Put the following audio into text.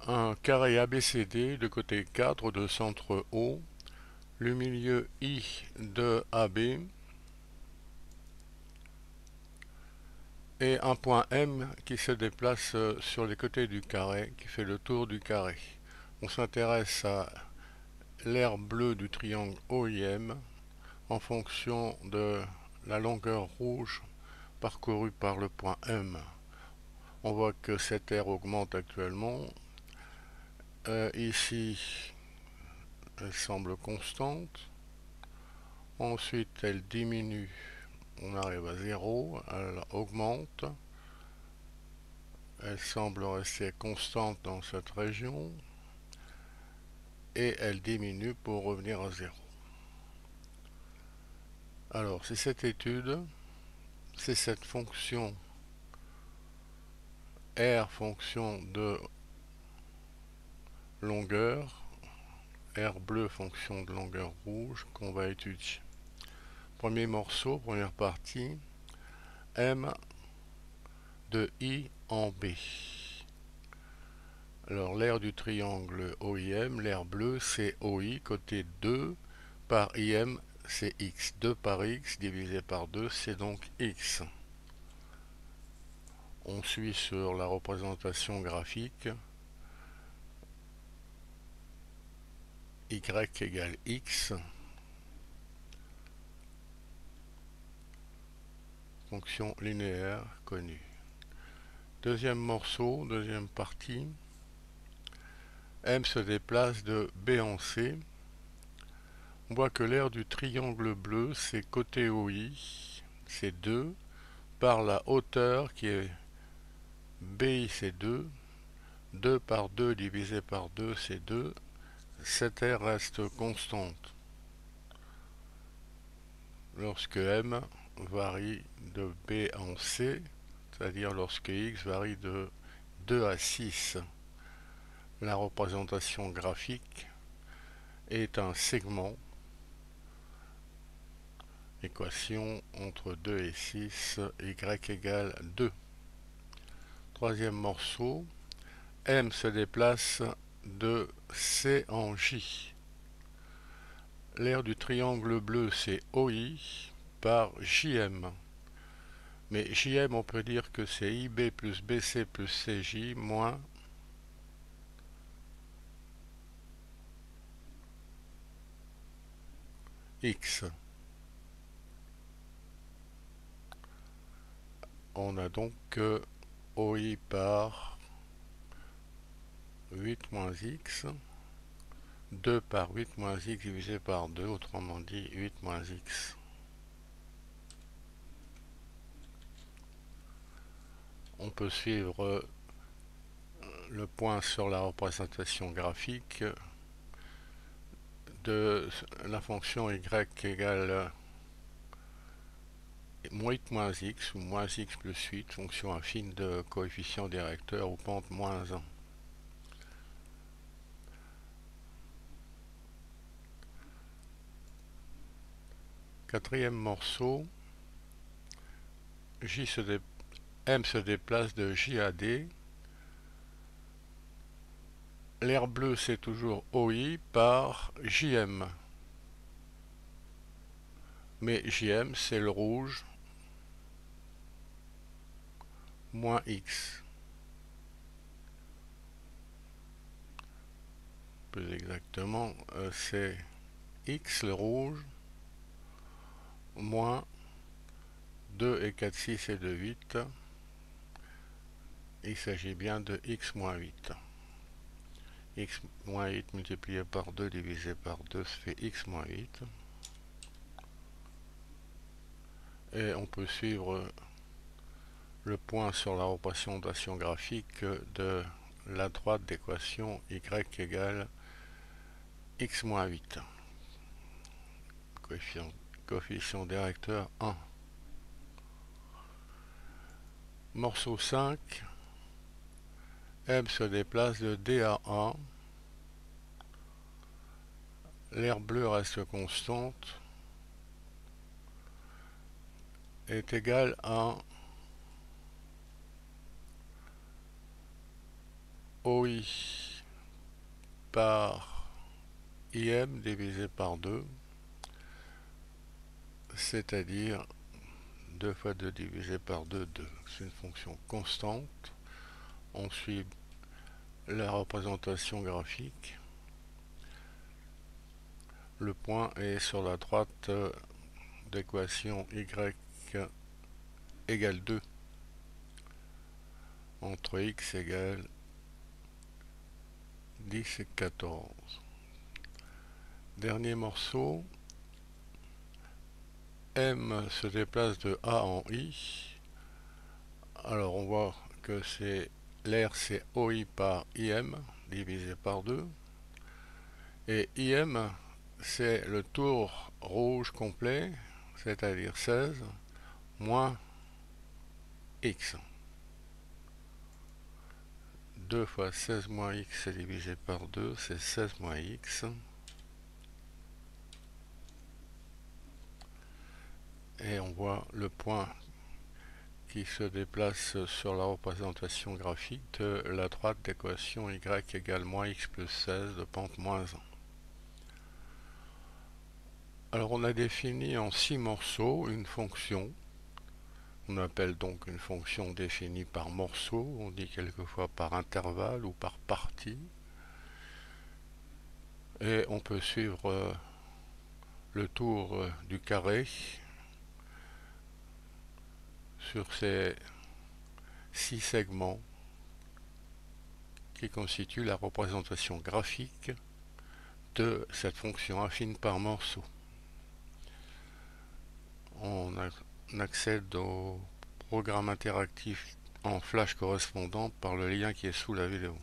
Un carré ABCD de côté 4 de centre O, le milieu I de AB et un point M qui se déplace sur les côtés du carré, qui fait le tour du carré. On s'intéresse à l'aire bleue du triangle OIM en fonction de la longueur rouge parcourue par le point M. On voit que cette aire augmente actuellement. Ici, elle semble constante. Ensuite, elle diminue. On arrive à 0. Elle augmente. Elle semble rester constante dans cette région. Et elle diminue pour revenir à 0. Alors, c'est cette étude, c'est cette fonction R fonction de longueur, R bleu fonction de longueur rouge qu'on va étudier. Premier morceau, première partie, M de I en B. Alors l'aire du triangle OIM, l'aire bleue c'est OI, côté 2 par IM c'est X. 2 par X divisé par 2 c'est donc X. On suit sur la représentation graphique. Y égale X. Fonction linéaire connue. Deuxième morceau, deuxième partie. M se déplace de B en C. On voit que l'aire du triangle bleu, c'est côté OI, c'est 2, par la hauteur qui est BI, c'est 2. 2 par 2 divisé par 2, c'est 2. Cette aire reste constante lorsque M varie de B en C, c'est-à-dire lorsque X varie de 2 à 6. La représentation graphique est un segment, équation entre 2 et 6, Y égale 2. Troisième morceau, M se déplace de C en J. L'aire du triangle bleu c'est OI par JM. Mais JM on peut dire que c'est IB plus BC plus CJ moins X. On a donc OI par 8 moins X. 2 par 8 moins X divisé par 2, autrement dit 8 moins X. On peut suivre le point sur la représentation graphique de la fonction y égale 8 moins x ou moins x plus 8, fonction affine de coefficient directeur ou pente moins 1. Quatrième morceau, M se déplace de J à D. L'aire bleue c'est toujours OI par JM. Mais JM c'est le rouge moins X. Plus exactement, c'est X le rouge moins 2 et 4, 6 et 2, 8. Il s'agit bien de X moins 8. X moins 8 multiplié par 2 divisé par 2, ça fait X moins 8. Et on peut suivre le point sur la représentation graphique de la droite d'équation Y égale X moins 8. Coefficient directeur 1. Morceau 5. M se déplace de D à A. L'aire bleue reste constante. Est égale à OI par im divisé par 2, c'est-à-dire 2 fois 2 divisé par 2, 2. C'est une fonction constante. On suit la représentation graphique. Le point est sur la droite d'équation y égale 2 entre x égale 10 et 14. Dernier morceau, m se déplace de a en i. Alors on voit que l'air c'est OI par IM divisé par 2. Et IM c'est le tour rouge complet, c'est-à-dire 16, moins x. 2 fois 16 moins x divisé par 2, c'est 16 moins x. Et on voit le point qui se déplace sur la représentation graphique de la droite d'équation y égale moins x plus 16 de pente moins 1. Alors on a défini en 6 morceaux une fonction. On appelle donc une fonction définie par morceau, on dit quelquefois par intervalle ou par partie. Et on peut suivre le tour du carré sur ces 6 segments qui constituent la représentation graphique de cette fonction affine par morceau. On accède au programme interactif en flash correspondant par le lien qui est sous la vidéo.